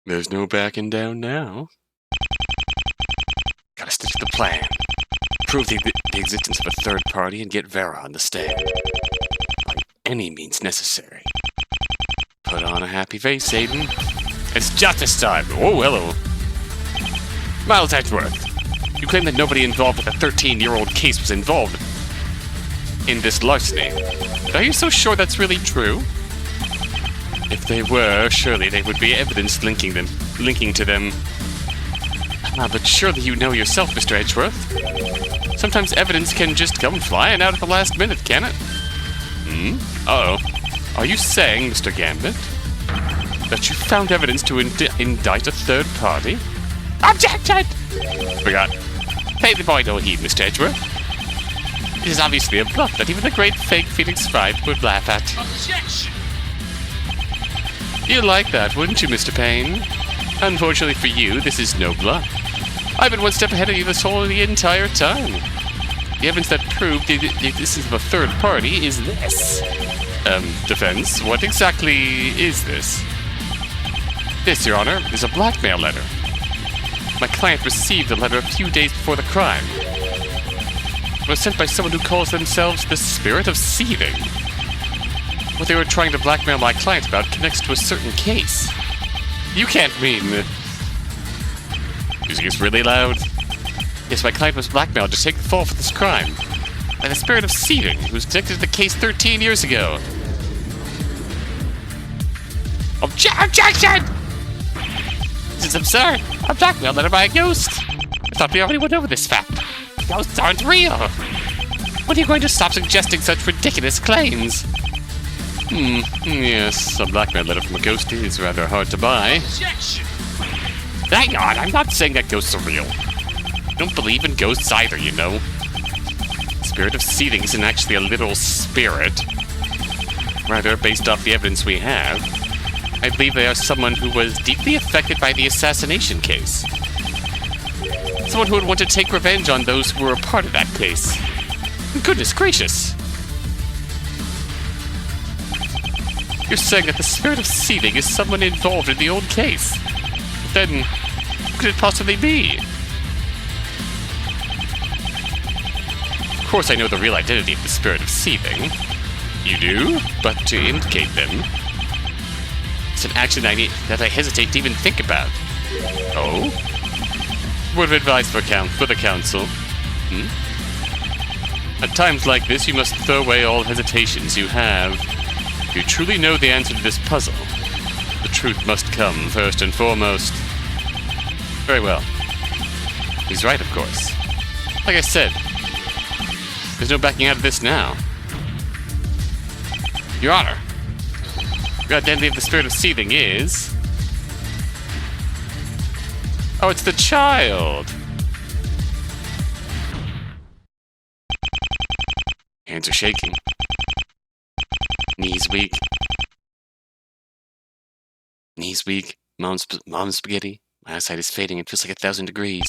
There's no backing down now. Gotta stick to the plan. Prove the existence of a third party and get Vera on the stand. By any means necessary. Put on a happy face, Aiden. It's justice time. Oh, hello. Miles Edgeworth, you claim that nobody involved with the 13-year-old case was involved in this larceny. Are you so sure that's really true? If they were, surely there would be evidence linking to them. But surely you know yourself, Mr. Edgeworth. Sometimes evidence can just come flying out at the last minute, can it? Uh-oh. Are you saying, Mr. Gambit, that you found evidence to indict a third party? Objection! Forgot. Pay the boy no heed, Mr. Edgeworth. It is obviously a bluff that even the great fake Phoenix Wright would laugh at. Objection! You'd like that, wouldn't you, Mr. Payne? Unfortunately for you, this is no bluff. I've been one step ahead of you the entire time. The evidence that proved the existence of a third party is this. Defense, what exactly is this? This, Your Honor, is a blackmail letter. My client received the letter a few days before the crime. It was sent by someone who calls themselves the Spirit of Seething. What they were trying to blackmail my client about connects to a certain case. You can't mean... Music is really loud. Yes, my client was blackmailed to take the fall for this crime by the Spirit of Seething, who was connected to the case 13 years ago. Objection! This is absurd. A blackmail letter by a ghost. I thought we already went over this fact. Ghosts aren't real. When are you going to stop suggesting such ridiculous claims? Yes, a blackmail letter from a ghost is rather hard to buy. Objection! Hang on, I'm not saying that ghosts are real. I don't believe in ghosts either, you know. Spirit of Seething isn't actually a literal spirit. Rather, based off the evidence we have, I believe they are someone who was deeply affected by the assassination case. Someone who would want to take revenge on those who were a part of that case. Goodness gracious! You're saying that the Spirit of Seething is someone involved in the old case. Then, who could it possibly be? Of course I know the real identity of the Spirit of Seething. You do? But to indicate them... It's an action that I hesitate to even think about. Oh? Word of advice for the council. At times like this, you must throw away all hesitations you have. If you truly know the answer to this puzzle, the truth must come first and foremost. Very well. He's right, of course. Like I said, there's no backing out of this now. Your Honor, the identity of the Spirit of Seething is... Oh, it's the child! Hands are shaking. Knees weak. Knees weak. Mom's spaghetti. My eyesight is fading. It feels like 1,000 degrees.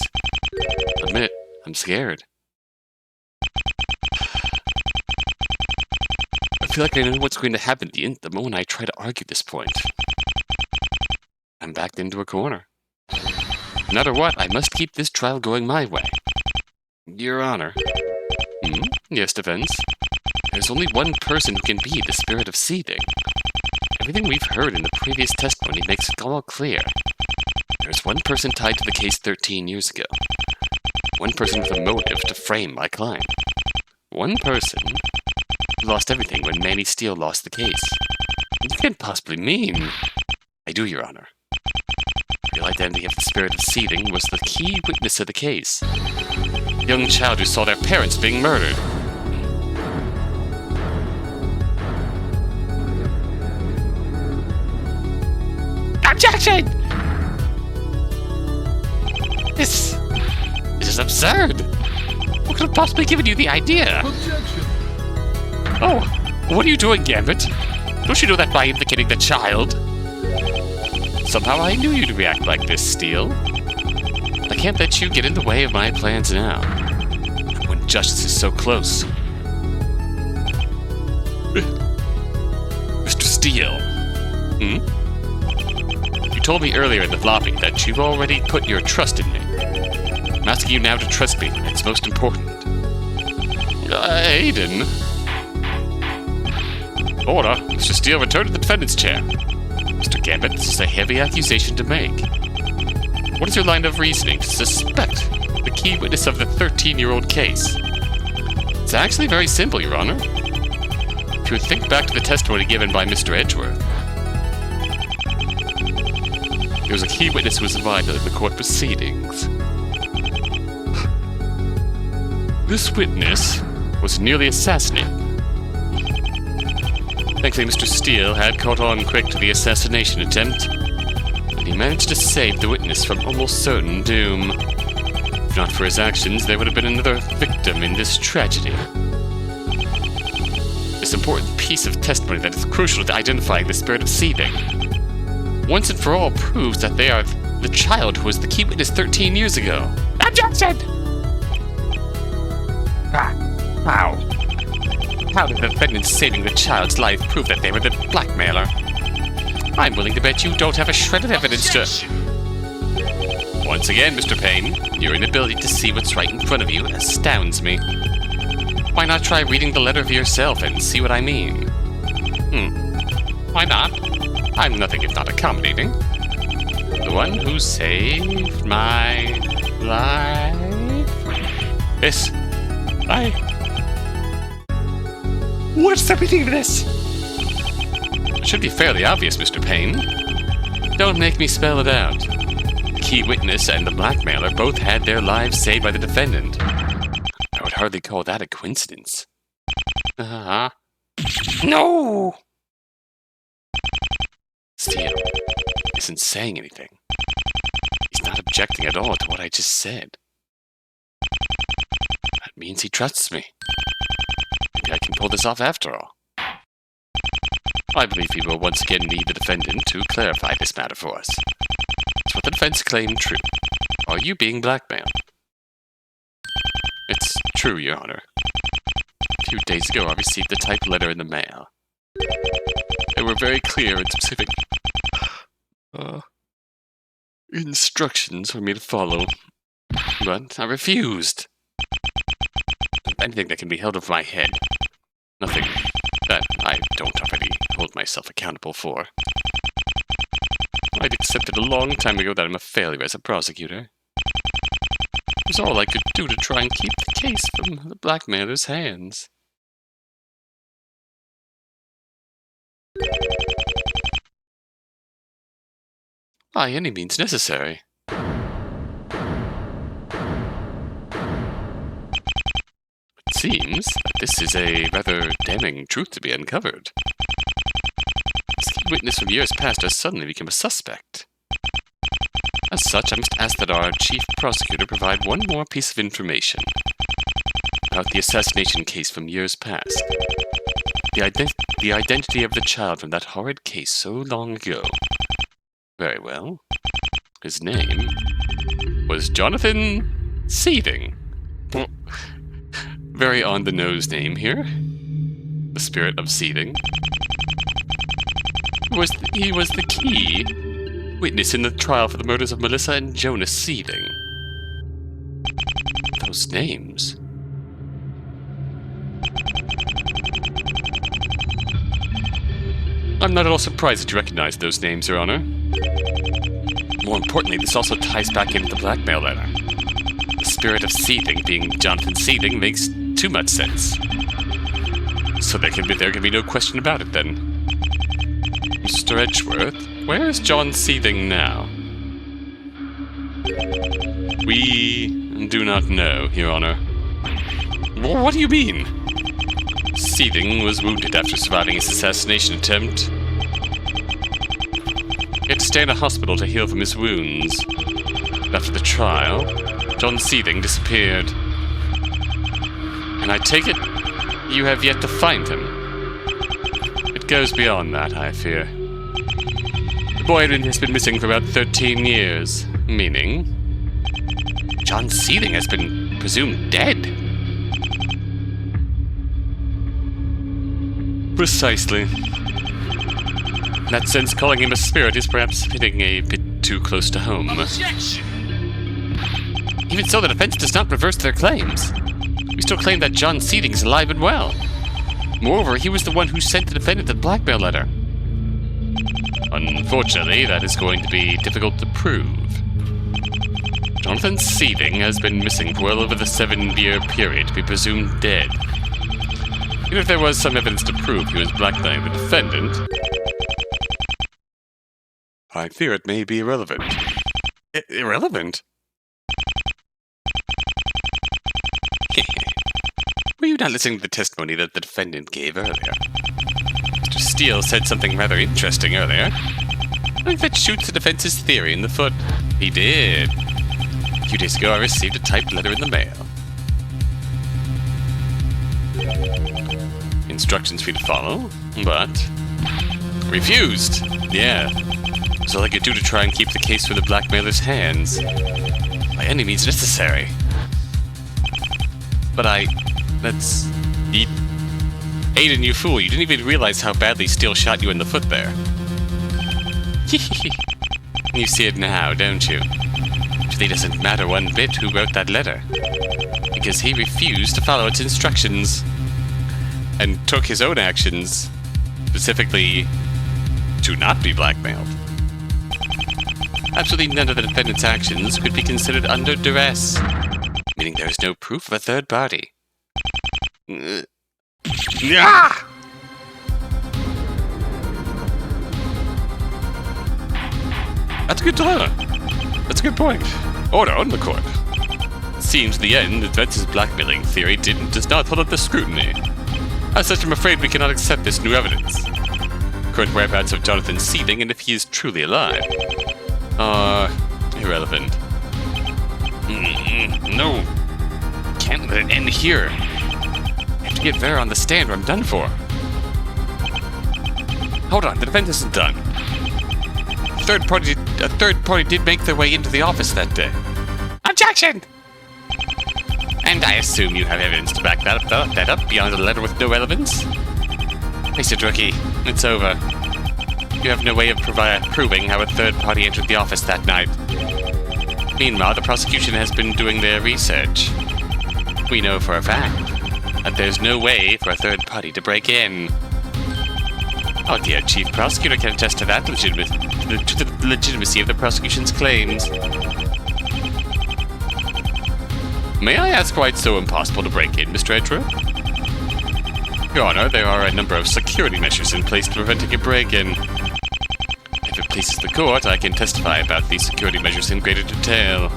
Admit it, I'm scared. I feel like I know what's going to happen the moment I try to argue this point. I'm backed into a corner. No matter what, I must keep this trial going my way. Your Honor. Yes, defense. There's only one person who can be the Spirit of Seething. Everything we've heard in the previous testimony makes it all clear. There's one person tied to the case 13 years ago. One person with a motive to frame my client. One person who lost everything when Manny Steele lost the case. You can't possibly mean... I do, Your Honor. The real identity of the Spirit of Seething was the key witness of the case. The young child who saw their parents being murdered. Objection! This is absurd. What could have possibly given you the idea? Objection! Oh, what are you doing, Gambit? Don't you know that by implicating the child? Somehow I knew you'd react like this, Steele. I can't let you get in the way of my plans now. When justice is so close. Mr. Steele. You told me earlier in the lobby that you've already put your trust in me. I'm asking you now to trust me. It's most important. Aiden? Order. Mr. Steele, return to the defendant's chair. Mr. Gambit, this is a heavy accusation to make. What is your line of reasoning to suspect the key witness of the 13-year-old case? It's actually very simple, Your Honor. If you would think back to the testimony given by Mr. Edgeworth, there was a key witness who was invited in the court proceedings. This witness was nearly assassinated. Thankfully, Mr. Steele had caught on quick to the assassination attempt, and he managed to save the witness from almost certain doom. If not for his actions, there would have been another victim in this tragedy. This important piece of testimony that is crucial to identifying the spirit of seething, once and for all proves that they are the child who was the key witness 13 years ago. Objection! How? How did the defendant saving the child's life prove that they were the blackmailer? I'm willing to bet you don't have a shred of evidence to... Once again, Mr. Payne, your inability to see what's right in front of you astounds me. Why not try reading the letter for yourself and see what I mean? Why not? I'm nothing if not accommodating. The one who saved my life? This... What's the meaning of this? It should be fairly obvious, Mr. Payne. Don't make me spell it out. The key witness and the blackmailer both had their lives saved by the defendant. I would hardly call that a coincidence. No! Steele isn't saying anything. He's not objecting at all to what I just said. That means he trusts me. Maybe I can pull this off after all. I believe we will once again need the defendant to clarify this matter for us. Is what the defense claimed true? Are you being blackmailed? It's true, Your Honor. A few days ago, I received a typed letter in the mail. They were very clear and specific instructions for me to follow, but I refused. Anything that can be held over my head. Nothing that I don't already hold myself accountable for. I'd accepted a long time ago that I'm a failure as a prosecutor. It was all I could do to try and keep the case from the blackmailer's hands. By any means necessary. It seems that this is a rather damning truth to be uncovered. This witness from years past has suddenly become a suspect. As such, I must ask that our chief prosecutor provide one more piece of information about the assassination case from years past. The identity of the child from that horrid case so long ago. Very well. His name was Jonathan Seething. Very on-the-nose name here. The spirit of Seething. He was the key witness in the trial for the murders of Melissa and Jonas Seething. Those names... I'm not at all surprised that you recognize those names, Your Honor. More importantly, this also ties back into the blackmail letter. The spirit of Seething being Jonathan Seething makes too much sense. So there can be no question about it then. Mr. Edgeworth, where is John Seething now? We do not know, Your Honor. What do you mean? Seething was wounded after surviving his assassination attempt. He had to stay in a hospital to heal from his wounds. After the trial, John Seething disappeared. And I take it you have yet to find him. It goes beyond that, I fear. The boy has been missing for about 13 years, meaning John Seething has been presumed dead. Precisely. that sense, calling him a spirit is perhaps hitting a bit too close to home. Objection! Even so, the defense does not reverse their claims. We still claim that John Seeding is alive and well. Moreover, he was the one who sent the defendant the blackmail letter. Unfortunately, that is going to be difficult to prove. Jonathan Seeding has been missing for well over the 7-year period to be presumed dead. Even if there was some evidence to prove he was blackmailing the defendant, I fear it may be irrelevant. Irrelevant? Were you not listening to the testimony that the defendant gave earlier? Mr. Steele said something rather interesting earlier. I think that shoots the defense's theory in the foot. He did. A few days ago, I received a typed letter in the mail. Instructions for you to follow, but refused. Yeah. That's all I could do to try and keep the case from the blackmailer's hands. By any means necessary. But that's... Aiden, you fool, you didn't even realize how badly Steele shot you in the foot there. You see it now, don't you? It really doesn't matter one bit who wrote that letter. Because he refused to follow its instructions. And took his own actions, specifically to not be blackmailed. Absolutely none of the defendant's actions could be considered under duress, meaning there is no proof of a third party. Yeah! That's a good dilemma. That's a good point. Order on the court. It seems in the end, the defense's blackmailing theory does not hold up to scrutiny. As such, I'm afraid we cannot accept this new evidence. Current whereabouts of Jonathan Seeding, and if he is truly alive, are irrelevant. No. Can't let it end here. I have to get Vera on the stand or I'm done for. Hold on, the defense isn't done. A third party did make their way into the office that day. Objection! And I assume you have evidence to back that up beyond a letter with no relevance? Face it, rookie. It's over. You have no way of proving how a third party entered the office that night. Meanwhile, the prosecution has been doing their research. We know for a fact that there's no way for a third party to break in. Oh dear, Chief Prosecutor can attest to that to the legitimacy of the prosecution's claims. May I ask why it's so impossible to break in, Mr. Edgeworth? Your Honor, there are a number of security measures in place to preventing a break-in. If it pleases the court, I can testify about these security measures in greater detail.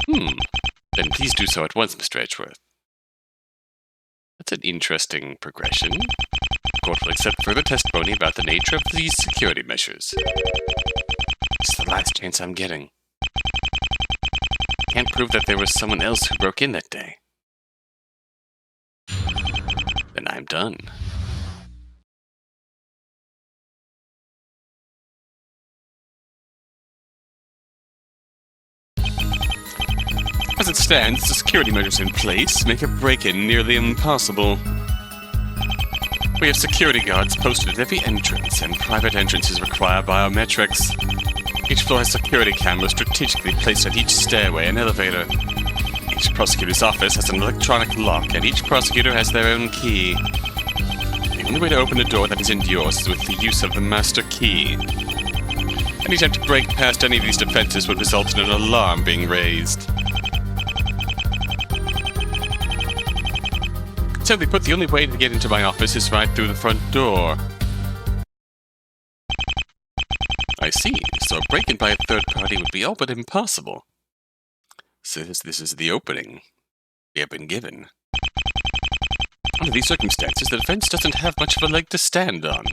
Then please do so at once, Mr. Edgeworth. That's an interesting progression. The court will accept further testimony about the nature of these security measures. It's the last chance I'm getting. Can't prove that there was someone else who broke in that day. Then I'm done. As it stands, the security measures in place make a break-in nearly impossible. We have security guards posted at every entrance, and private entrances require biometrics. Each floor has security cameras strategically placed at each stairway and elevator. Each prosecutor's office has an electronic lock, and each prosecutor has their own key. The only way to open a door that isn't yours is with the use of the master key. Any attempt to break past any of these defenses would result in an alarm being raised. Simply put, the only way to get into my office is right through the front door. I see. So a break-in by a third party would be all but impossible. So this is the opening we have been given. Under these circumstances, the defense doesn't have much of a leg to stand on.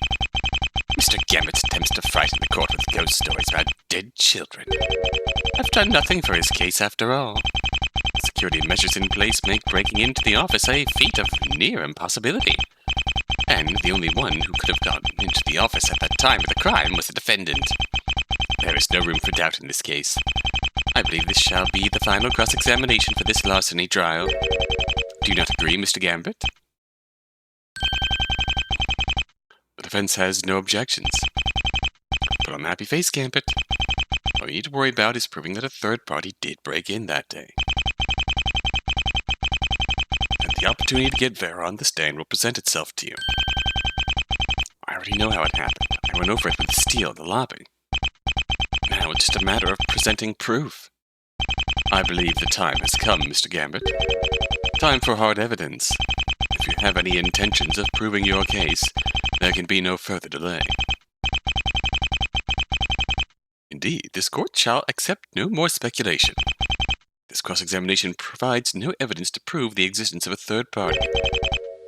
Mr. Gambit attempts to frighten the court with ghost stories about dead children. I've done nothing for his case after all. The security measures in place make breaking into the office a feat of near impossibility. And the only one who could have gotten into the office at that time of the crime was the defendant. There is no room for doubt in this case. I believe this shall be the final cross-examination for this larceny trial. Do you not agree, Mr. Gambit? The defense has no objections. Put on a happy face, Gambit. All you need to worry about is proving that a third party did break in that day. And the opportunity to get Vera on the stand will present itself to you. I already know how it happened. I went over it with Steele in the lobby. Now it's just a matter of presenting proof. I believe the time has come, Mr. Gambit. Time for hard evidence. If you have any intentions of proving your case, there can be no further delay. Indeed, this court shall accept no more speculation. This cross-examination provides no evidence to prove the existence of a third party.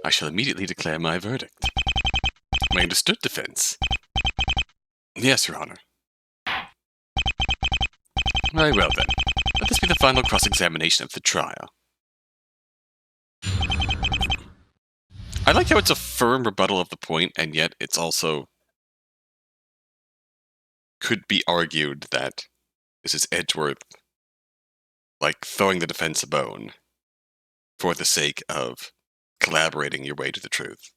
I shall immediately declare my verdict. My understood, defense? Yes, Your Honor. Very well, then. Let this be the final cross-examination of the trial. I like how it's a firm rebuttal of the point, and yet it's also could be argued that this is Edgeworth, like, throwing the defense a bone for the sake of collaborating your way to the truth.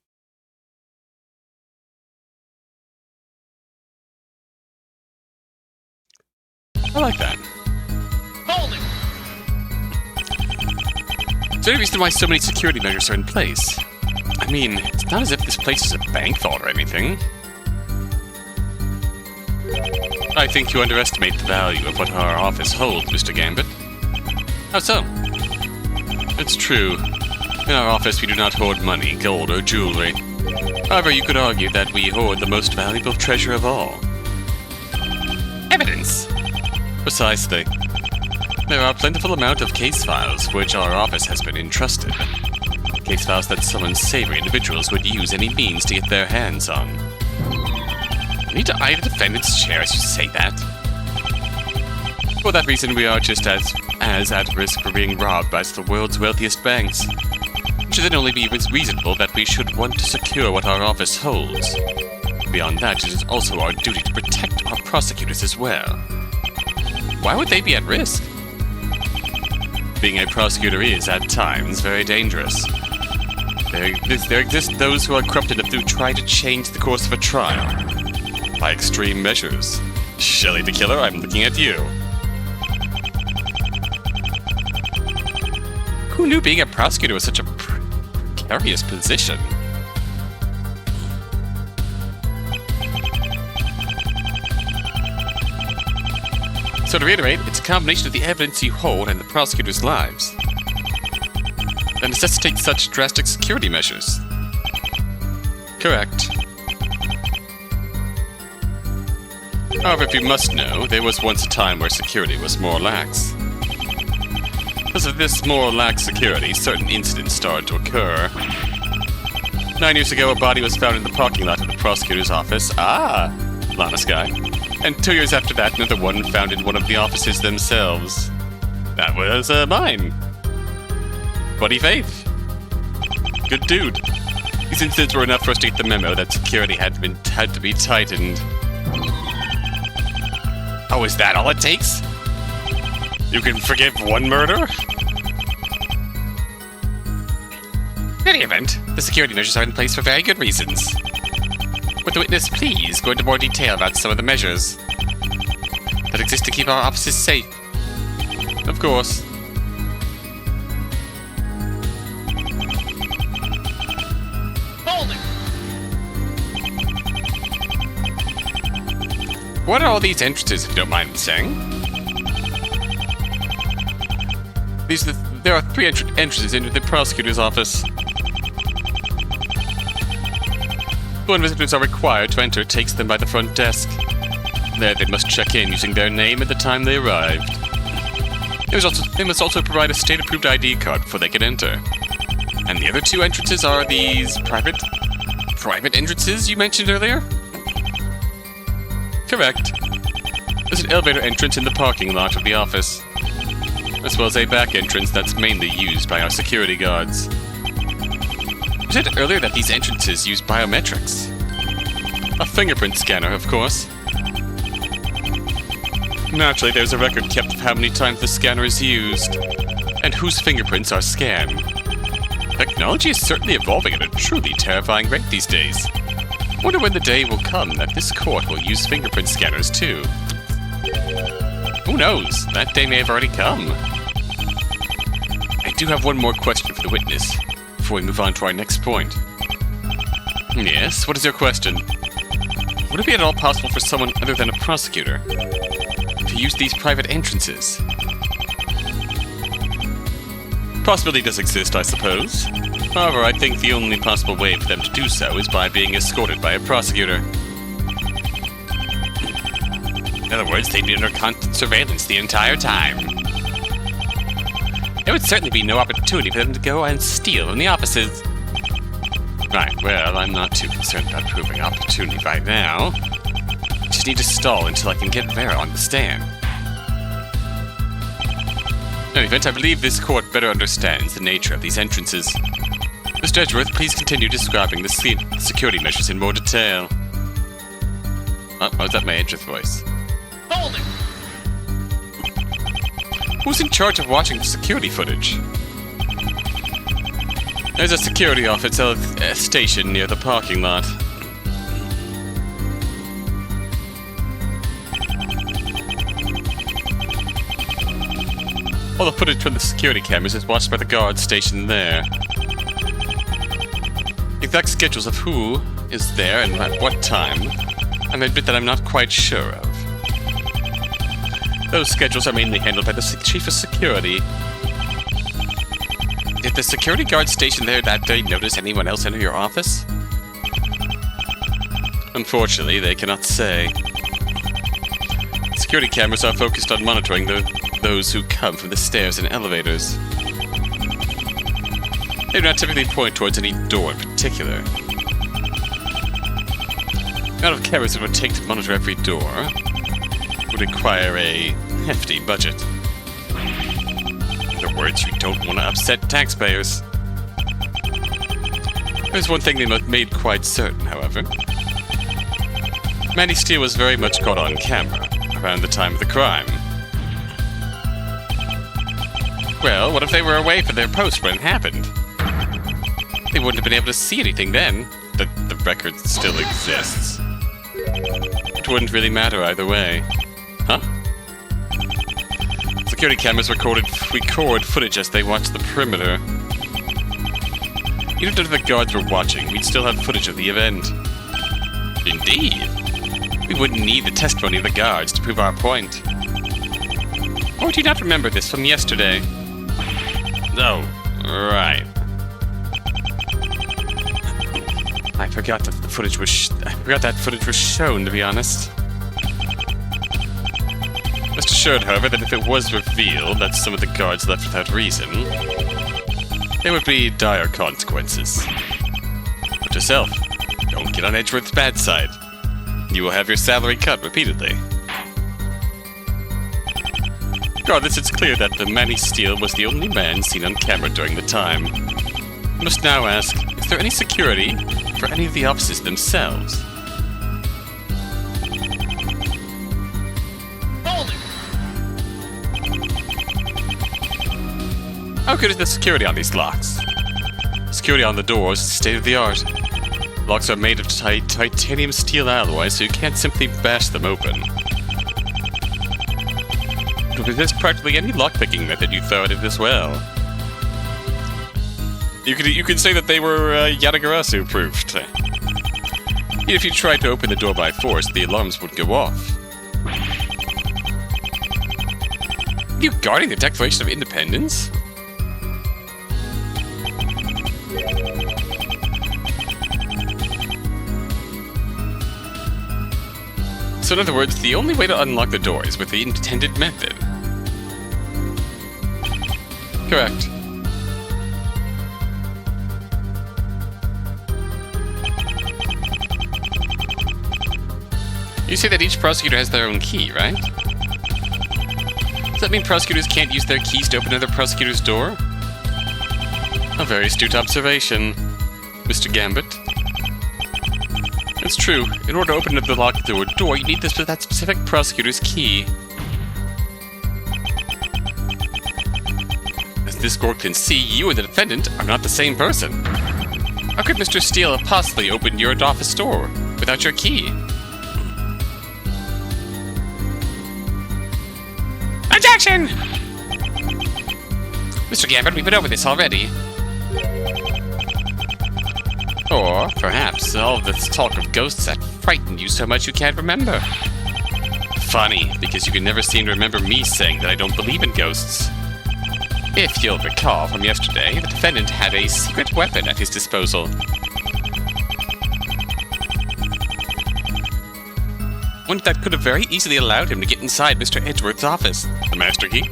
I like that. Holding! Is there any reason why so many security measures are in place? I mean, it's not as if this place is a bank vault or anything. I think you underestimate the value of what our office holds, Mr. Gambit. How so? It's true. In our office we do not hoard money, gold, or jewelry. However, you could argue that we hoard the most valuable treasure of all. Evidence! Precisely. There are a plentiful amount of case files for which our office has been entrusted. Case files that some unsavory individuals would use any means to get their hands on. You need to eye the defendant's chair as you say that. For that reason, we are just as at risk for being robbed by the world's wealthiest banks. It should then only be reasonable that we should want to secure what our office holds. Beyond that, it is also our duty to protect our prosecutors as well. Why would they be at risk? Being a prosecutor is, at times, very dangerous. There exist those who are corrupted enough to try to change the course of a trial by extreme measures. Shelley the Killer, I'm looking at you. Who knew being a prosecutor was such a precarious position? So to reiterate, it's a combination of the evidence you hold and the prosecutor's lives that necessitates such drastic security measures. Correct. However, if you must know, there was once a time where security was more lax. Because of this more lax security, certain incidents started to occur. 9 years ago, a body was found in the parking lot of the prosecutor's office. Ah, Lana Sky. And 2 years after that, another one found in one of the offices themselves. That was mine. Buddy Faith. Good dude. These incidents were enough for us to get the memo that security had to be tightened. Oh, is that all it takes? You can forgive one murder? In any event, the security measures are in place for very good reasons. Would the witness please go into more detail about some of the measures that exist to keep our offices safe? Of course. Holding! What are all these entrances, if you don't mind me saying? There are 3 entrances into the prosecutor's office. When visitors are required to enter, takes them by the front desk. There they must check in using their name and the time they arrived. They must also provide a state-approved ID card before they can enter. And the other 2 entrances are these private entrances you mentioned earlier? Correct. There's an elevator entrance in the parking lot of the office, as well as a back entrance that's mainly used by our security guards. You said earlier that these entrances use biometrics. A fingerprint scanner, of course. Naturally, there's a record kept of how many times the scanner is used, and whose fingerprints are scanned. Technology is certainly evolving at a truly terrifying rate these days. Wonder when the day will come that this court will use fingerprint scanners too. Who knows? That day may have already come. I do have one more question for the witness before we move on to our next point. Yes, what is your question? Would it be at all possible for someone other than a prosecutor to use these private entrances? Possibility does exist, I suppose. However, I think the only possible way for them to do so is by being escorted by a prosecutor. In other words, they'd be under constant surveillance the entire time. There would certainly be no opportunity for them to go and steal in the offices. Right, well, I'm not too concerned about proving opportunity right now. Just need to stall until I can get Vera on the stand. In any event, I believe this court better understands the nature of these entrances. Mr. Edgeworth, please continue describing the security measures in more detail. Oh, was that my Edgeworth voice? Holding! Who's in charge of watching the security footage? There's a security office station near the parking lot. All the footage from the security cameras is watched by the guards stationed there. The exact schedules of who is there and at what time, I admit that I'm not quite sure of. Those schedules are mainly handled by the chief of security. Did the security guard stationed there that day notice anyone else enter your office? Unfortunately, they cannot say. Security cameras are focused on monitoring those who come from the stairs and elevators. They do not typically point towards any door in particular. The amount of cameras it would take to monitor every door would require a hefty budget. In other words, you don't want to upset taxpayers. There's one thing they made quite certain, however. Mandy Steele was very much caught on camera around the time of the crime. Well, what if they were away for their post when it happened? They wouldn't have been able to see anything then. The record still exists. It wouldn't really matter either way. Huh? Security cameras record footage as they watch the perimeter. Even if the guards were watching, we'd still have footage of the event. Indeed. We wouldn't need the testimony of the guards to prove our point. Or do you not remember this from yesterday? Oh, right. I forgot that the footage was that footage was shown, to be honest. Rest assured, however, that if it was revealed that some of the guards left without reason, there would be dire consequences. Note yourself, don't get on Edgeworth's bad side. You will have your salary cut repeatedly. Regardless, it's clear that the Manny Steele was the only man seen on camera during the time. I must now ask, is there any security for any of the offices themselves? Holding! How good is the security on these locks? Security on the doors is state-of-the-art. Locks are made of titanium steel alloy, so you can't simply bash them open. There's practically any lockpicking method you throw at it as well. You could say that they were Yatagarasu proofed. Even if you tried to open the door by force, the alarms would go off. Are you guarding the Declaration of Independence? So in other words, the only way to unlock the door is with the intended method. Correct. You say that each prosecutor has their own key, right? Does that mean prosecutors can't use their keys to open another prosecutor's door? A very astute observation, Mr. Gambit. It's true. In order to open the locked door, you need that specific prosecutor's key. As this court can see, you and the defendant are not the same person. How could Mr. Steele have possibly opened your office door without your key. Objection! Mr. Gambit, we've been over this already. Or, perhaps, all this talk of ghosts that frightened you so much you can't remember. Funny, because you can never seem to remember me saying that I don't believe in ghosts. If you'll recall from yesterday, the defendant had a secret weapon at his disposal. One that could have very easily allowed him to get inside Mr. Edgeworth's office. The master key?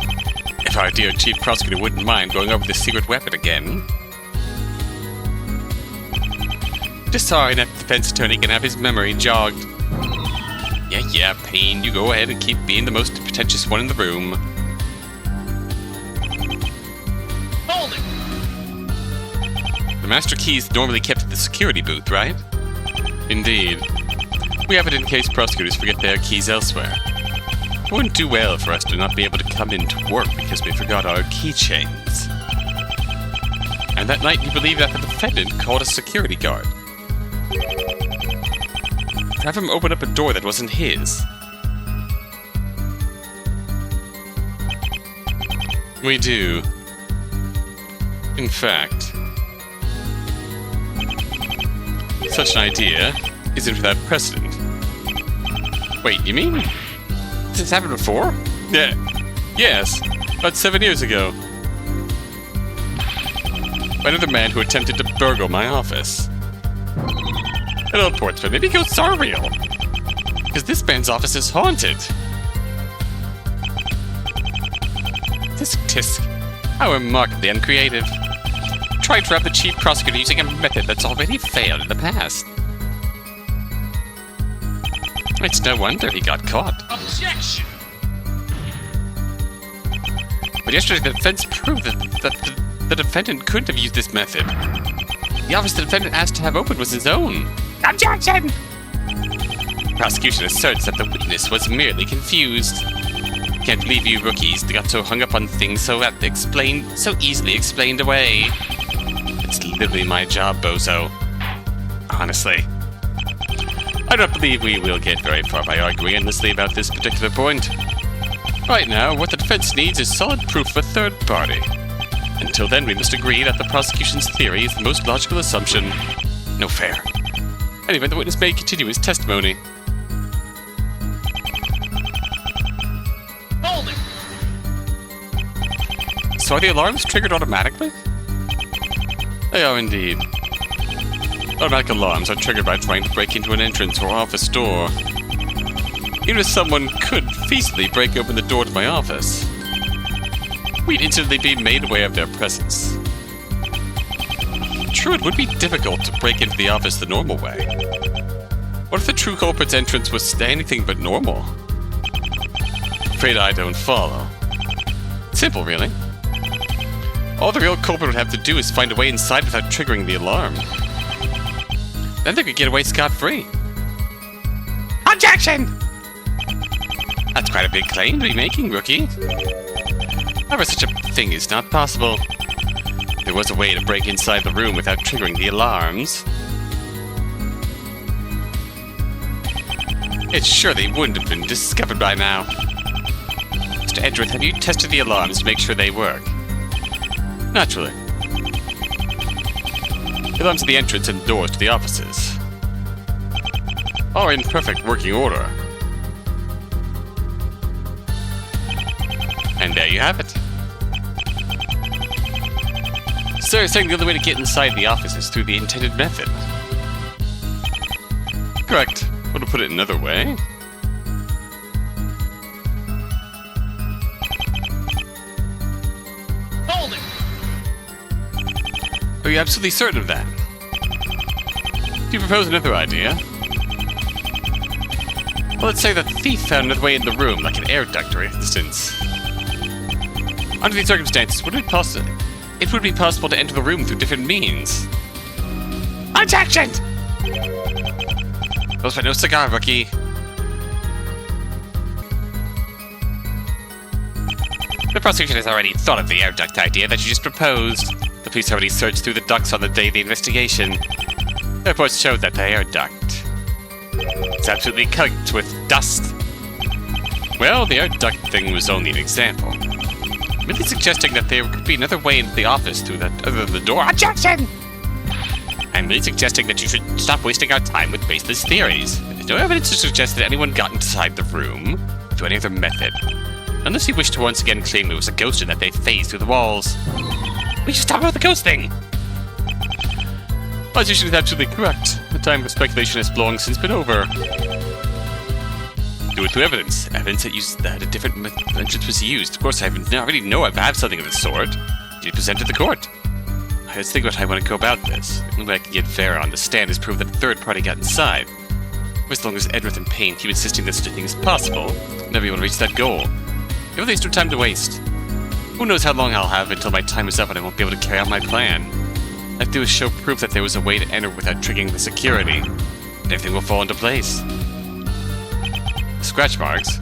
If our dear chief prosecutor wouldn't mind going over this secret weapon again. Just sorry that the defense attorney can have his memory jogged. Yeah, Payne, you go ahead and keep being the most pretentious one in the room. Hold it! The master key is normally kept at the security booth, right? Indeed. We have it in case prosecutors forget their keys elsewhere. It wouldn't do well for us to not be able to come into work because we forgot our keychains. And that night you believe that the defendant called a security guard. Have him open up a door that wasn't his. We do. In fact, such an idea isn't without precedent. Wait, you mean? This happened before? Yeah. Yes, about 7 years ago. By another man who attempted to burgle my office. Hello, Portsmouth. Maybe ghosts are real. Because this man's office is haunted. Tisk. How remarkably uncreative. Try to rob the chief prosecutor using a method that's already failed in the past. It's no wonder he got caught. Objection! But yesterday the defense proved that the defendant couldn't have used this method. The office the defendant asked to have opened was his own. Objection! The prosecution asserts that the witness was merely confused. Can't believe you rookies got so hung up on things so easily explained away. It's literally my job, bozo. Honestly. I don't believe we will get very far by arguing endlessly about this particular point. Right now, what the defense needs is solid proof of a third party. Until then, we must agree that the prosecution's theory is the most logical assumption. No fair. Anyway, the witness may continue his testimony. Hold it! So are the alarms triggered automatically? They are indeed. Automatic alarms are triggered by trying to break into an entrance or office door. Even if someone could feasibly break open the door to my office, we'd instantly be made aware of their presence. True, it would be difficult to break into the office the normal way. What if the true culprit's entrance was anything but normal? Afraid I don't follow. Simple, really. All the real culprit would have to do is find a way inside without triggering the alarm. Then they could get away scot-free. Objection! That's quite a big claim to be making, rookie. However, such a thing is not possible. There was a way to break inside the room without triggering the alarms. It surely wouldn't have been discovered by now. Mr. Edgeworth, have you tested the alarms to make sure they work? Naturally. The alarms at the entrance and doors to the offices are in perfect working order. And there you have it. So you're saying the only way to get inside the office is through the intended method? Correct. Or to put it another way. Hold it! Are you absolutely certain of that? Do you propose another idea? Well, let's say that the thief found another way in the room, like an air duct, for instance. Under these circumstances, it would be possible to enter the room through different means. Objection! Those by no cigar, rookie. The prosecution has already thought of the air duct idea that you just proposed. The police already searched through the ducts on the day of the investigation. The reports showed that the air duct It's absolutely covered with dust. Well, the art duct thing was only an example. I'm really suggesting that there could be another way into the office through that other than the door. Objection! I'm really suggesting that you should stop wasting our time with baseless theories. There's no evidence to suggest that anyone got inside the room through any other method. Unless you wish to once again claim it was a ghost and that they phased through the walls. We should talk about the ghost thing! Position is absolutely correct. The time for speculation has long since been over. Do it through evidence. Evidence that a different method was used. Of course, I already know I have something of the sort. To be presented to the court. Let's think about how I want to go about this. The only way I can get Vera on the stand is prove that a third party got inside. For as long as Edward and Payne keep insisting that such a thing is possible, never want to reach that goal. Everything's no time to waste. Who knows how long I'll have until my time is up and I won't be able to carry out my plan. All I have to do is show proof that there was a way to enter without triggering the security. And everything will fall into place. Scratch marks?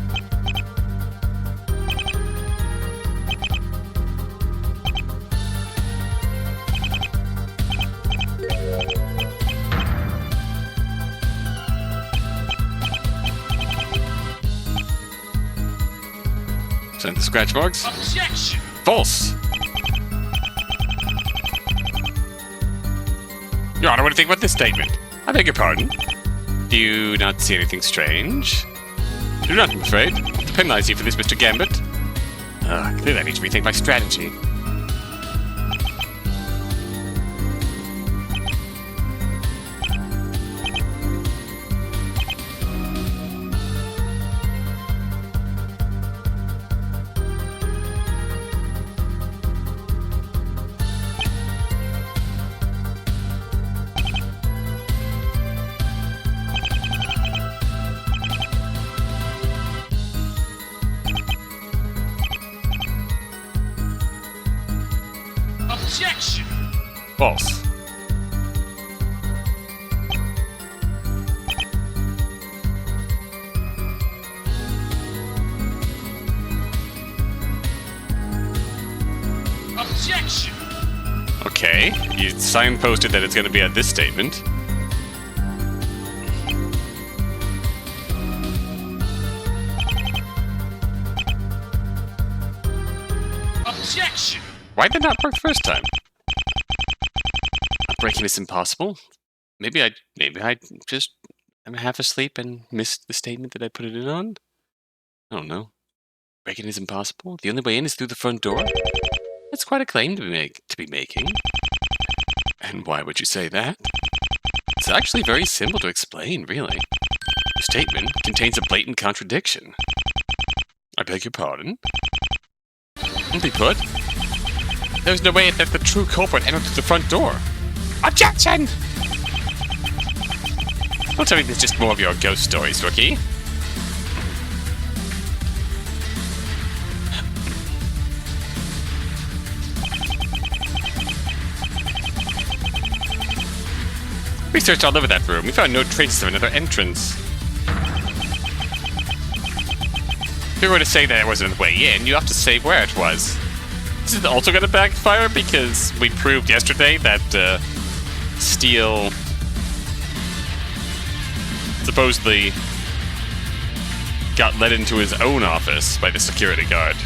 Send the scratch marks? Objection! False! Your Honor, what do you think about this statement? I beg your pardon? Do you not see anything strange? Do not, I'm afraid. To penalize you for this, Mr. Gambit. Clearly I need to rethink my strategy. Objection! False. Objection! Okay, you signposted that it's going to be at this statement. Objection! Why did that not work the first time? Breaking is impossible. Maybe I just am half asleep and missed the statement that I put it in on. I don't know. Breaking is impossible. The only way in is through the front door. That's quite a claim to be making. And why would you say that? It's actually very simple to explain, really. The statement contains a blatant contradiction. I beg your pardon? Simply put, there's no way that the true culprit entered through the front door. Objection! Don't tell me there's just more of your ghost stories, rookie. We searched all over that room. We found no traces of another entrance. If you were to say that there wasn't a way in, you have to say where it was. This is also going to backfire because we proved yesterday that Steele supposedly got led into his own office by the security guard,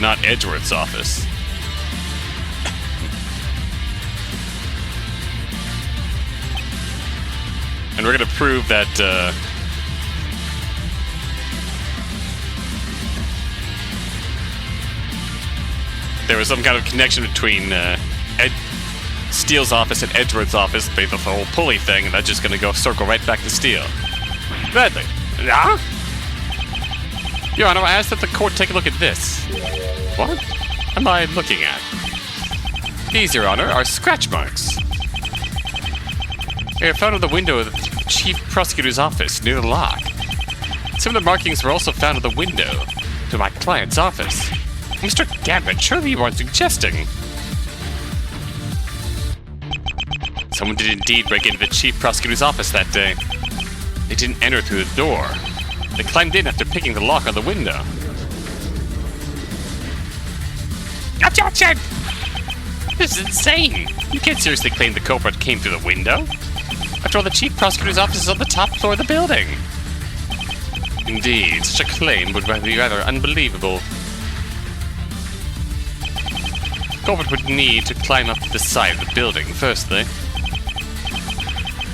not Edgeworth's office. And we're going to prove that there was some kind of connection between Steele's office and Edgeworth's office, the whole pulley thing, and that's just going to go circle right back to Steele. Gladly. Yeah? Your Honor, I asked that the court take a look at this. What am I looking at? These, Your Honor, are scratch marks. They were found on the window of the chief prosecutor's office near the lock. Some of the markings were also found on the window to my client's office. Mr. Gambit, surely you aren't suggesting. Someone did indeed break into the chief prosecutor's office that day. They didn't enter through the door. They climbed in after picking the lock on the window. Objection! This is insane! You can't seriously claim the culprit came through the window. After all, the chief prosecutor's office is on the top floor of the building. Indeed, such a claim would be rather unbelievable. Culprit would need to climb up the side of the building, firstly.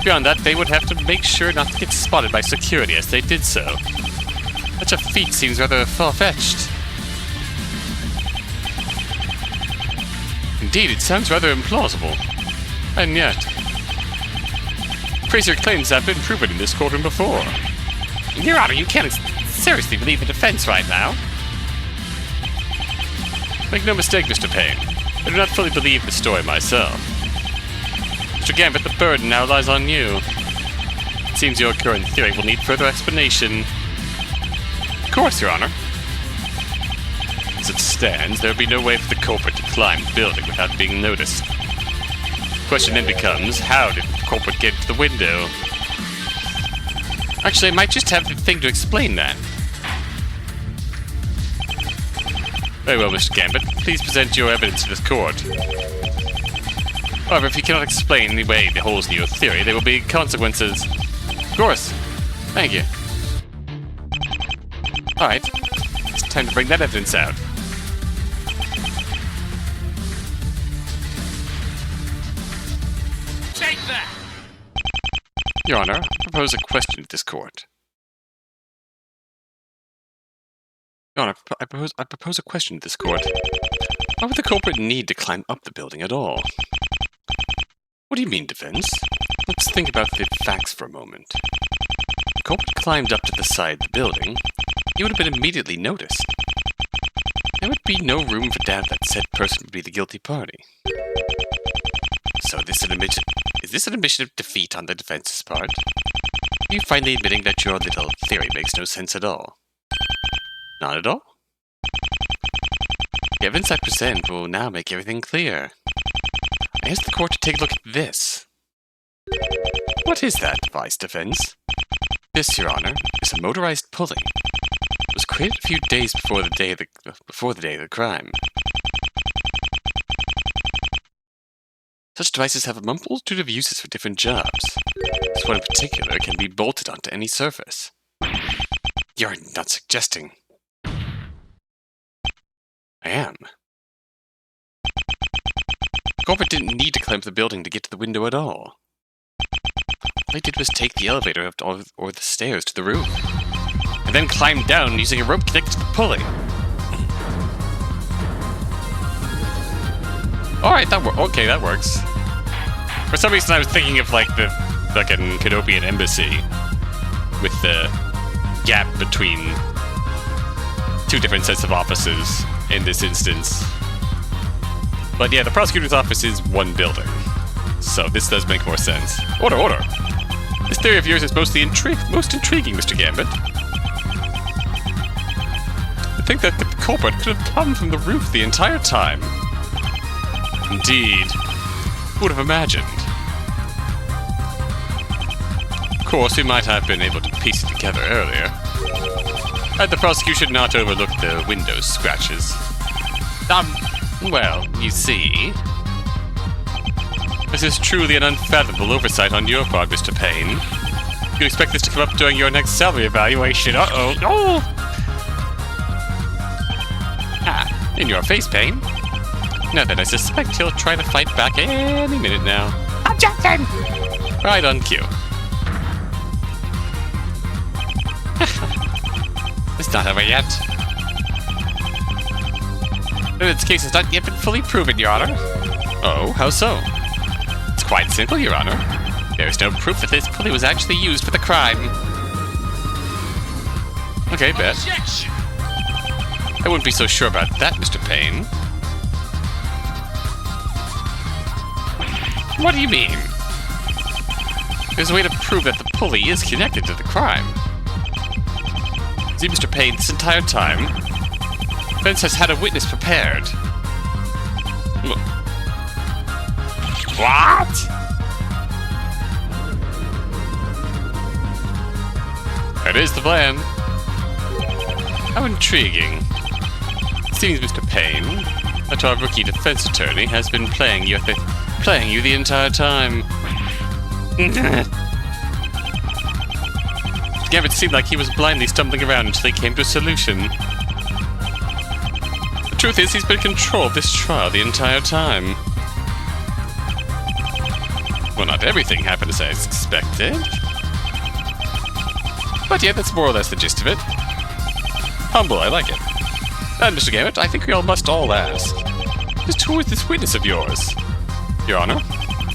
Beyond that, they would have to make sure not to get spotted by security as they did so. Such a feat seems rather far-fetched. Indeed, it sounds rather implausible. And yet... crazier claims have been proven in this courtroom before. Your Honor, you can't seriously believe the defense right now. Make no mistake, Mr. Payne. I do not fully believe the story myself. Mr. Gambit, the burden now lies on you. It seems your current theory will need further explanation. Of course, Your Honor. As it stands, there would be no way for the culprit to climb the building without being noticed. The question then becomes, how did the culprit get to the window? Actually, I might just have the thing to explain that. Very well, Mr. Gambit. Please present your evidence to this court. However, if you cannot explain away the holes in your theory, there will be consequences. Of course. Thank you. Alright. It's time to bring that evidence out. Take that! Your Honor, I propose a question to this court. Your Honor, I propose a question to this court. Why would the culprit need to climb up the building at all? What do you mean, defense? Let's think about the facts for a moment. If the culprit climbed up to the side of the building, he would have been immediately noticed. There would be no room for doubt that said person would be the guilty party. So is this an admission of defeat on the defense's part? Are you finally admitting that your little theory makes no sense at all? Not at all? The evidence I present will now make everything clear. I ask the court to take a look at this. What is that device, defense? This, Your Honor, is a motorized pulley. It was created a few days before the day of the crime. Such devices have a multitude of uses for different jobs. This one in particular can be bolted onto any surface. You're not suggesting. I am. The culprit didn't need to climb up the building to get to the window at all. All he did was take the elevator up or the stairs to the roof, and then climb down using a rope connected to the pulley. Alright, that works. For some reason I was thinking of like the fucking Canopian embassy with the gap between two different sets of offices in this instance. But yeah, the prosecutor's office is one building, so this does make more sense. Order, order! This theory of yours is most intriguing, Mr. Gambit. I think that the culprit could have come from the roof the entire time. Indeed. Who would have imagined? Of course, we might have been able to piece it together earlier. Had the prosecution not overlooked the window scratches. Well, you see... This is truly an unfathomable oversight on your part, Mr. Payne. You can expect this to come up during your next salary evaluation. Uh-oh. Oh! Ah, in your face, Payne. Now then, I suspect he'll try to fight back any minute now. Objection! Right on cue. It's not over yet. Its case has not yet been fully proven, Your Honor. Oh, how so? It's quite simple, Your Honor. There is no proof that this pulley was actually used for the crime. Okay, bet. Objection! I wouldn't be so sure about that, Mr. Payne. What do you mean? There's a way to prove that the pulley is connected to the crime. See, Mr. Payne, this entire time, defense has had a witness prepared. What? That is the plan. How intriguing. It seems, Mr. Payne, that our rookie defense attorney has been playing you the entire time. Gambit seemed like he was blindly stumbling around until he came to a solution. The truth is, he's been in control of this trial the entire time. Well, not everything happened as I expected. But yeah, that's more or less the gist of it. Humble, I like it. And Mr. Gambit, I think we must all ask. Just who is this witness of yours? Your Honor,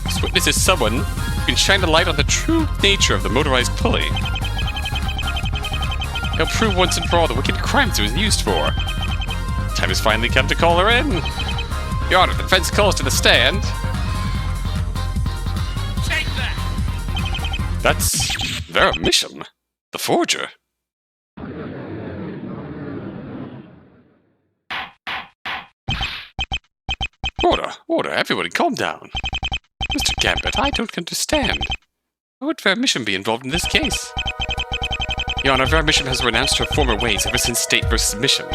this witness is someone who can shine a light on the true nature of the motorized pulley. He'll prove once and for all the wicked crimes it was used for. Time has finally come to call her in. Your Honor, the defense calls to the stand. Take that! That's Vera Misham, the forger. Order, everybody calm down. Mr. Gambit, I don't understand. Why would Vera Misham be involved in this case? Your Honor, Vera Misham has renounced her former ways ever since State vs. Misham.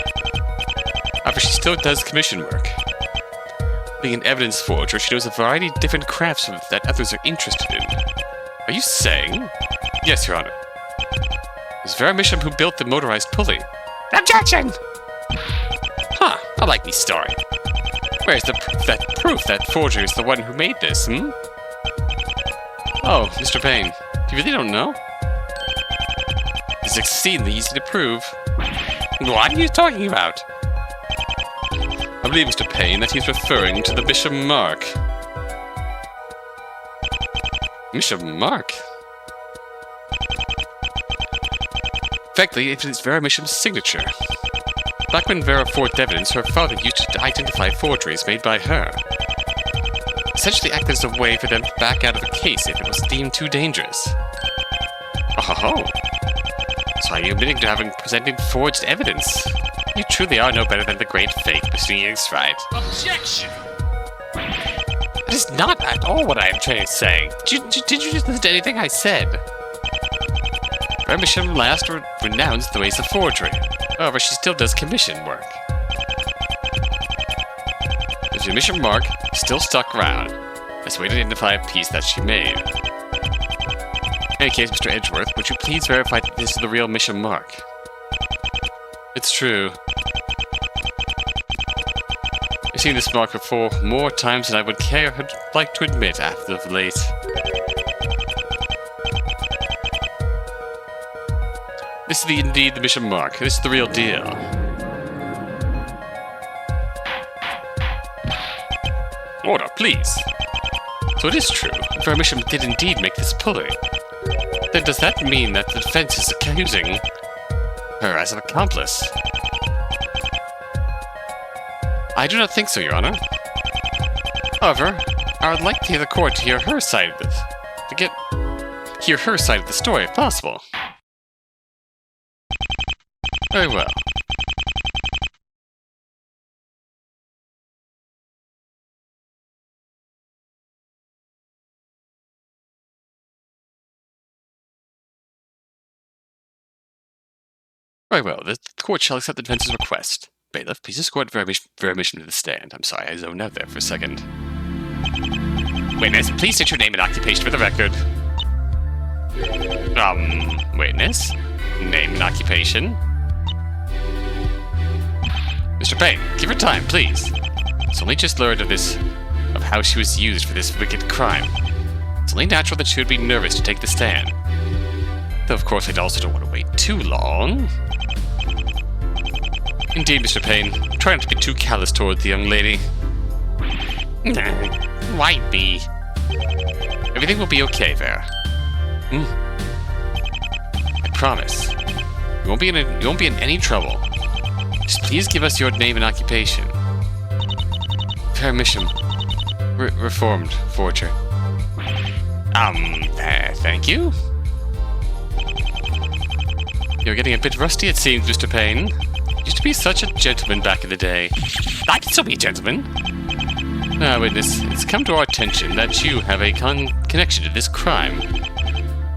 However, she still does commission work. Being an evidence forger, she knows a variety of different crafts that others are interested in. Are you saying? Yes, Your Honor. It was Vera Misham who built the motorized pulley. Objection! Huh, I like this story. Where's the proof that forger is the one who made this, Oh, Mr. Payne, you really don't know? It's exceedingly easy to prove. What are you talking about? I believe, Mr. Payne, that he's referring to the Misham mark. Misham mark? Effectively, it is Vera Misham's signature. Back when Vera forged evidence, her father used it to identify forgeries made by her. Essentially acted as a way for them to back out of the case if it was deemed too dangerous. Oh, so are you admitting to having presented forged evidence? You truly are no better than the great fake Phoenix Wright. Objection! That is not at all what I am trying to say. Did you just listen to anything I said? Vera Misham last renounced the ways of forgery. However, she still does commission work. The Misham mark is still stuck around as a way to identify a piece that she made. In any case, Mr. Edgeworth, would you please verify that this is the real Misham mark? It's true. I've seen this mark before more times than I would care or like to admit after of late. This is indeed the Misham mark. This is the real deal. Order, please. So it is true. Vera Misham did indeed make this pulley. Then does that mean that the defense is accusing her as an accomplice? I do not think so, Your Honor. However, I would like to hear the court to hear her side of this. Hear her side of the story, if possible. Very well. Very well. The court shall accept the defense's request. Bailiff, please escort Vera Misham to the stand. I'm sorry, I zoned out there for a second. Witness, please state your name and occupation for the record. Witness? Name and occupation? Mr. Payne, give her time, please. It's only just learned of how she was used for this wicked crime. It's only natural that she would be nervous to take the stand. Though, of course, I also don't want to wait too long. Indeed, Mr. Payne. Try not to be too callous towards the young lady. Why me? Everything will be okay, Vera. I promise. You won't be in any trouble. Just please give us your name and occupation. Vera Misham. Reformed forger. Thank you. You're getting a bit rusty, it seems, Mr. Payne. Used to be such a gentleman back in the day. I can still be a gentleman. Now, witness, it's come to our attention that you have a connection to this crime.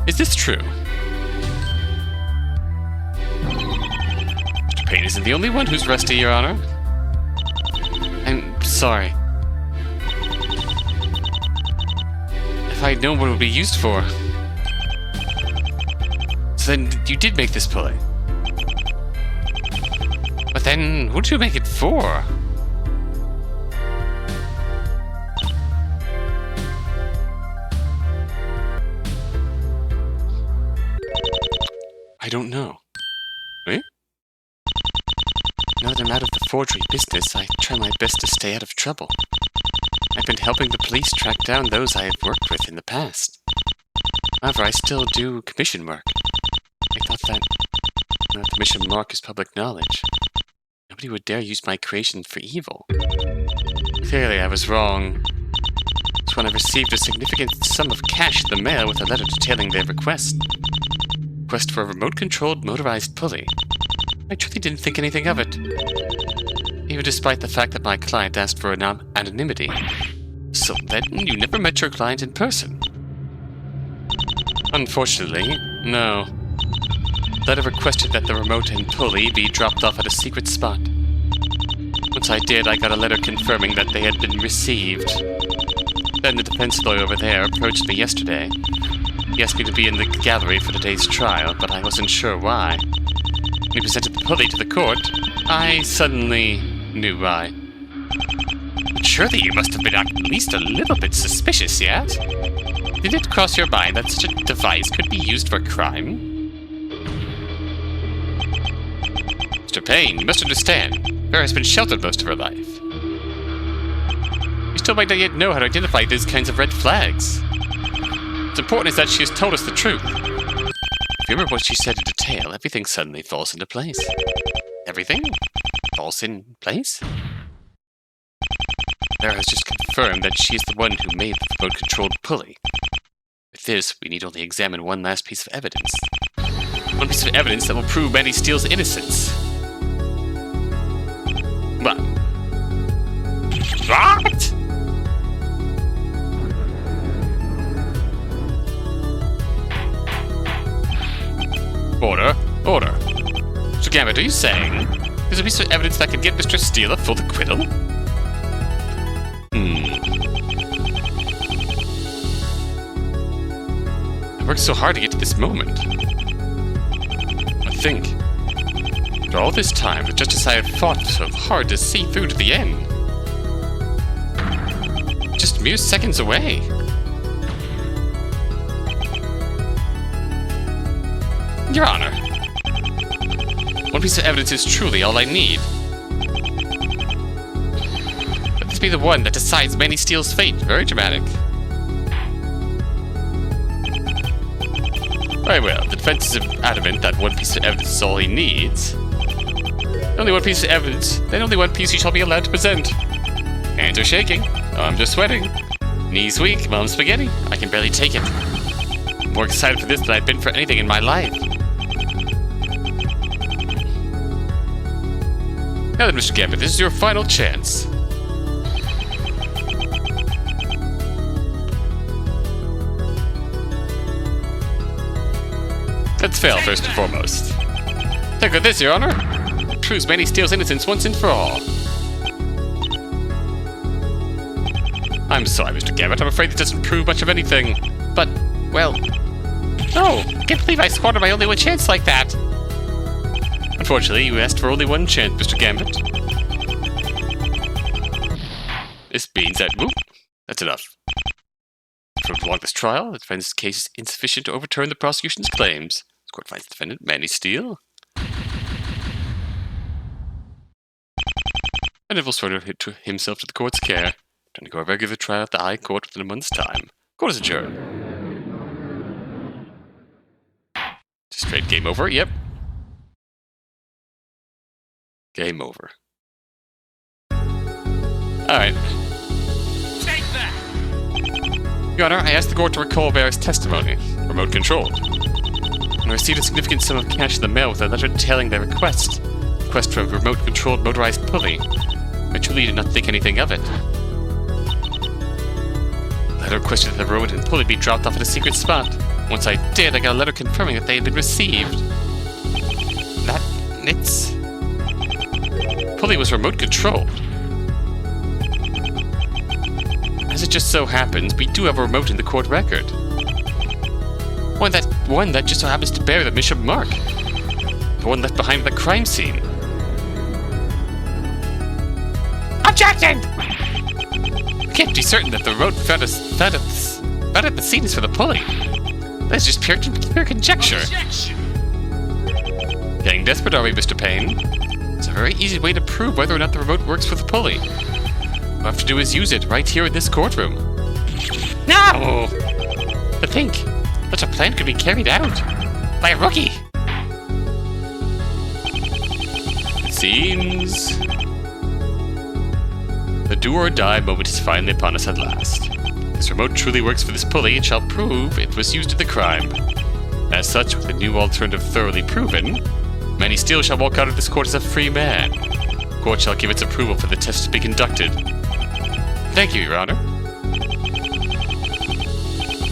Is this true? Mr. Payne isn't the only one who's rusty, Your Honor. I'm sorry. If I'd known what it would be used for. then you did make this pulley. But then, who did you make it for? I don't know. Eh? Now that I'm out of the forgery business, I try my best to stay out of trouble. I've been helping the police track down those I have worked with in the past. However, I still do commission work. I thought that commission mark is public knowledge. Nobody would dare use my creation for evil. Clearly, I was wrong. It's when I received a significant sum of cash in the mail with a letter detailing their request. Request for a remote-controlled motorized pulley. I truly didn't think anything of it. Even despite the fact that my client asked for anonymity. So then, you never met your client in person? Unfortunately, no. Letter requested that the remote and pulley be dropped off at a secret spot. Once I did, I got a letter confirming that they had been received. Then the defense lawyer over there approached me yesterday. He asked me to be in the gallery for today's trial, but I wasn't sure why. When he presented the pulley to the court, I suddenly knew why. But surely you must have been at least a little bit suspicious, yet? Did it cross your mind that such a device could be used for crime? Mr. Payne, you must understand, Vera has been sheltered most of her life. We still might not yet know how to identify these kinds of red flags. What's important is that she has told us the truth. If you remember what she said in detail, everything suddenly falls into place. Everything falls in place? Vera has just confirmed that she is the one who made the remote-controlled pulley. With this, we need only examine one last piece of evidence. One piece of evidence that will prove Manny Steele's innocence. What? What? Order. Order. Mr. Gambit, are you saying there's a piece of evidence that can get Mr. Steele a full acquittal? I worked so hard to get to this moment. But think. After all this time, the justice I have fought so hard to see through to the end. Just mere seconds away. Your Honor, one piece of evidence is truly all I need. Let this be the one that decides Manny Steele's fate. Very dramatic. Very well, the defense is adamant that one piece of evidence is all he needs. Only one piece of evidence, then only one piece he shall be allowed to present. Hands are shaking, arms are sweating, knees weak, mom's spaghetti. I can barely take it. I'm more excited for this than I've been for anything in my life. Now then, Mr. Gambit, this is your final chance. Let's fail first and foremost. Take with this, Your Honor. It proves Manny Steele's innocence once and for all. I'm sorry, Mr. Gambit. I'm afraid it doesn't prove much of anything. But, well... No! I can't believe I squandered my only one chance like that! Unfortunately, you asked for only one chance, Mr. Gambit. This means that... Whoop! That's enough. To prolong this trial, the defendant's case is insufficient to overturn the prosecution's claims. The court finds the defendant, Manny Steele, and will surrender himself to the court's care, to undergo a regular trial at the High Court within a month's time. Court is adjourned. Just straight game over, yep. Game over. Alright. Take that! Your Honor, I asked the court to recall Vera's testimony, remote controlled. I received a significant sum of cash in the mail with a letter detailing their request for a remote controlled motorized pulley. I truly did not think anything of it. The letter requested that the remote and pulley be dropped off at a secret spot. Once I did, I got a letter confirming that they had been received. It's... pulley was remote controlled. As it just so happens, we do have a remote in the court record. One that one that just so happens to bear the Misham mark. The one left behind at the crime scene. Objection! We can't be certain that the road found at the scene is for the pulley. That's just pure conjecture. Objection! Getting desperate, are we, Mr. Payne? It's a very easy way to prove whether or not the remote works for the pulley. All we have to do is use it right here in this courtroom. No! To think, such a plan could be carried out by a rookie. It seems the do-or-die moment is finally upon us at last. If this remote truly works for this pulley, it shall prove it was used in the crime. As such, with the new alternative thoroughly proven, Manny Steele shall walk out of this court as a free man. The court shall give its approval for the test to be conducted. Thank you, Your Honor.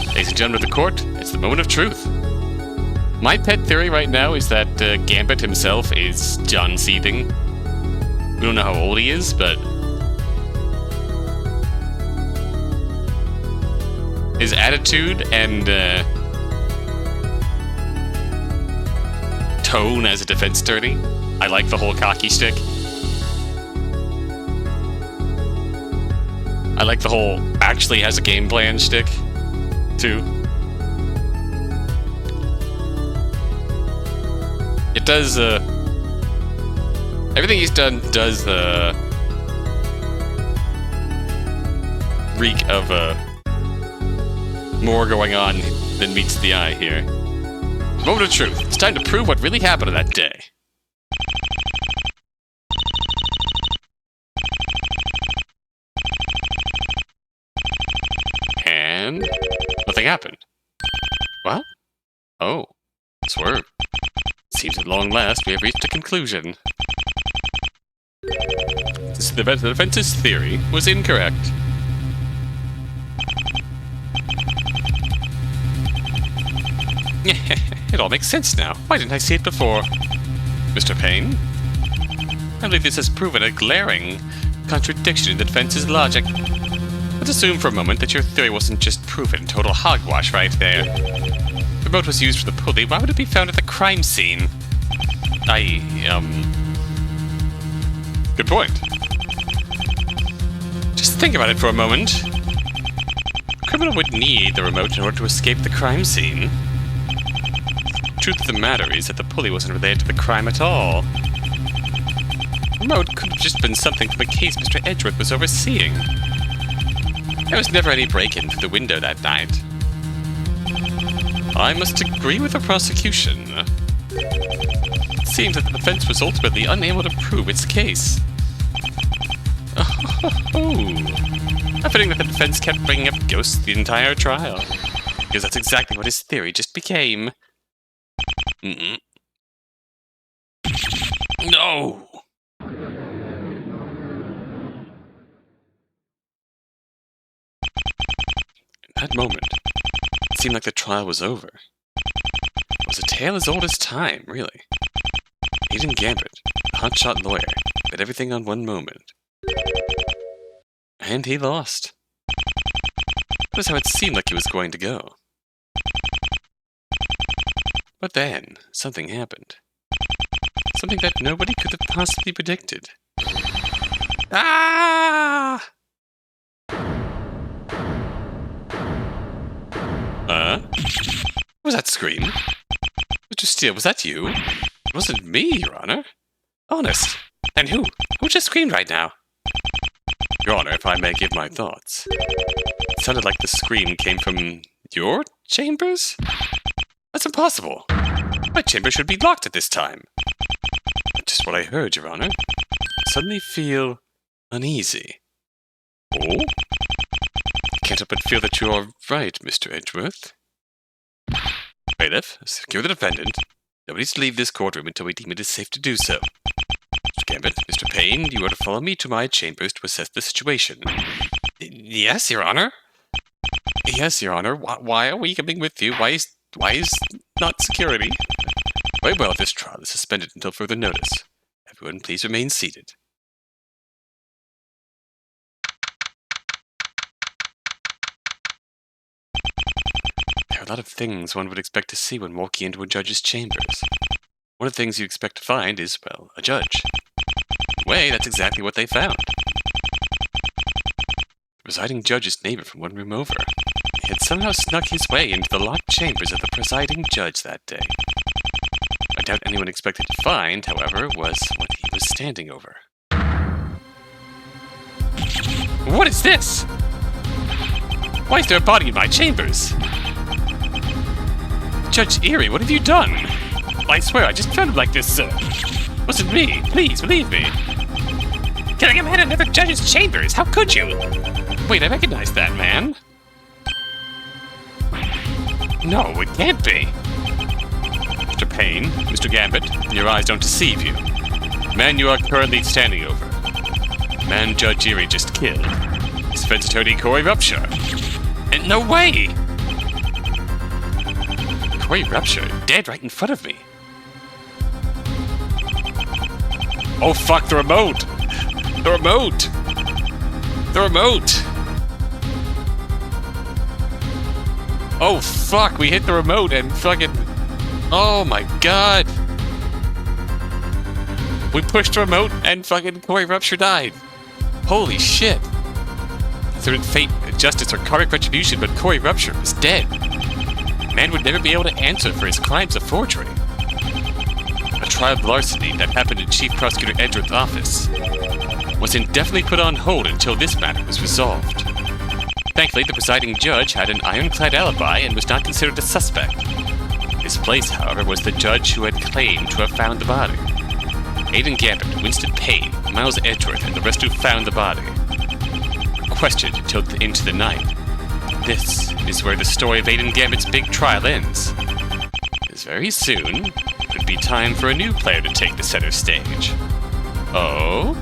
Ladies and gentlemen of the court, it's the moment of truth. My pet theory right now is that Gambit himself is John Seething. We don't know how old he is, but his attitude and tone as a defense attorney. I like the whole cocky shtick. I like the whole actually has a game plan shtick, too. It does, everything he's done does, reek of, more going on than meets the eye here. Moment of truth. It's time to prove what really happened on that day. And nothing happened. What? Oh. Swerve. Seems at long last we have reached a conclusion. The defense's theory was incorrect. It all makes sense now. Why didn't I see it before? Mr. Payne? I believe this has proven a glaring contradiction in the defense's logic. Let's assume for a moment that your theory wasn't just proven total hogwash right there. The remote was used for the pulley. Why would it be found at the crime scene? Good point. Just think about it for a moment. A criminal would need the remote in order to escape the crime scene. The truth of the matter is that the pulley wasn't related to the crime at all. The remote could have just been something from a case Mr. Edgeworth was overseeing. There was never any break-in through the window that night. I must agree with the prosecution. It seems that the defense was ultimately unable to prove its case. I'm fitting that the defense kept bringing up ghosts the entire trial, because that's exactly what his theory just became. No! In that moment, it seemed like the trial was over. It was a tale as old as time, really. Aiden Gambit, the hotshot lawyer, bet everything on one moment. And he lost. That was how it seemed like he was going to go. But then, something happened. Something that nobody could have possibly predicted. Ah! What was that scream? Mr. Steele, was that you? It wasn't me, Your Honor. Honest. And who? Who just screamed right now? Your Honor, if I may give my thoughts. It sounded like the scream came from your chambers? That's impossible. My chamber should be locked at this time. That's just what I heard, Your Honor. I suddenly feel uneasy. Oh? I can't help but feel that you are right, Mr. Edgeworth. Bailiff, secure the defendant. Nobody's to leave this courtroom until we deem it is safe to do so. Mr. Gambit, Mr. Payne, you are to follow me to my chambers to assess the situation. Yes, Your Honor. Yes, Your Honor. Why are we coming with you? Why is not security? Very well, this trial is suspended until further notice. Everyone, please remain seated. There are a lot of things one would expect to see when walking into a judge's chambers. One of the things you expect to find is, well, a judge. In a way, that's exactly what they found. The presiding judge's neighbor from one room over. He had somehow snuck his way into the locked chambers of the presiding judge that day. I doubt anyone expected to find, however, was what he was standing over. What is this? Why is there a body in my chambers? Judge Erie, what have you done? I swear, I just found him like this, sir. Wasn't me. Please, believe me. Killing a man in another judge's chambers? How could you? Wait, I recognize that man. No, it can't be. Mr. Payne, Mr. Gambit, your eyes don't deceive you. The man you are currently standing over. The man Judge Erie just killed. His defense attorney, Corey Rupture. And no way! Corey Rupture, dead right in front of me. Oh fuck, the remote! The remote! The remote! Oh fuck, we hit the remote and fucking... Oh my god! We pushed the remote and fucking Corey Rupture died. Holy shit. Considered fate, justice, or karmic retribution, but Corey Rupture was dead. Man would never be able to answer for his crimes of forgery. A trial of larceny that happened in Chief Prosecutor Edgeworth's office was indefinitely put on hold until this matter was resolved. Thankfully, the presiding judge had an ironclad alibi and was not considered a suspect. His place, however, was the judge who had claimed to have found the body. Aiden Gambit, Winston Payne, Miles Edgeworth, and the rest who found the body. Questioned until into the night. This is where the story of Aiden Gambit's big trial ends. Because very soon, it would be time for a new player to take the center stage. Oh?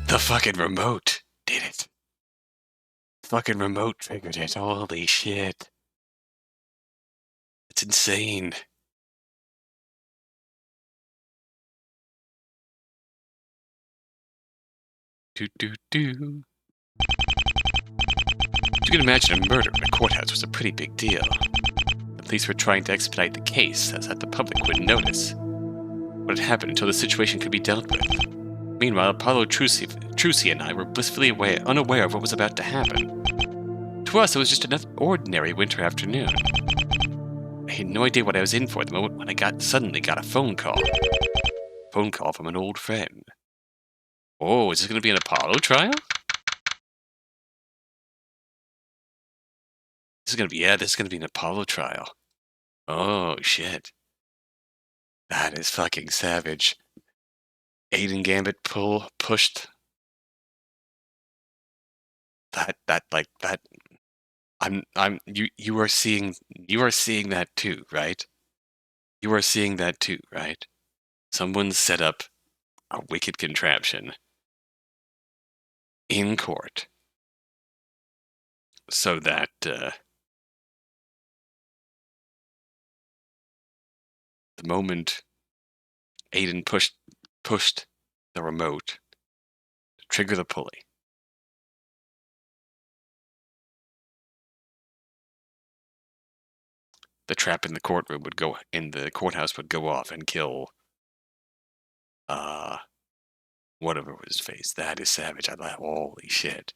The fucking remote did it. Fucking remote triggered it. Holy shit. It's insane. You can imagine a murder in a courthouse was a pretty big deal. The police were trying to expedite the case, as that the public wouldn't notice what had happened until the situation could be dealt with. Meanwhile, Apollo Trucy and I were blissfully unaware of what was about to happen. To us, it was just another ordinary winter afternoon. I had no idea what I was in for at the moment when I suddenly got a phone call. A phone call from an old friend. Oh, is this going to be an Apollo trial? This is going to be an Apollo trial. Oh, shit. That is fucking savage. Aiden Gambit pushed that. You are seeing that too, right? You are seeing that too, right? Someone set up a wicked contraption in court so that the moment Aiden pushed the remote to trigger the pulley, the trap in the courthouse would go off and kill whatever was his face. That is savage. I thought, holy shit.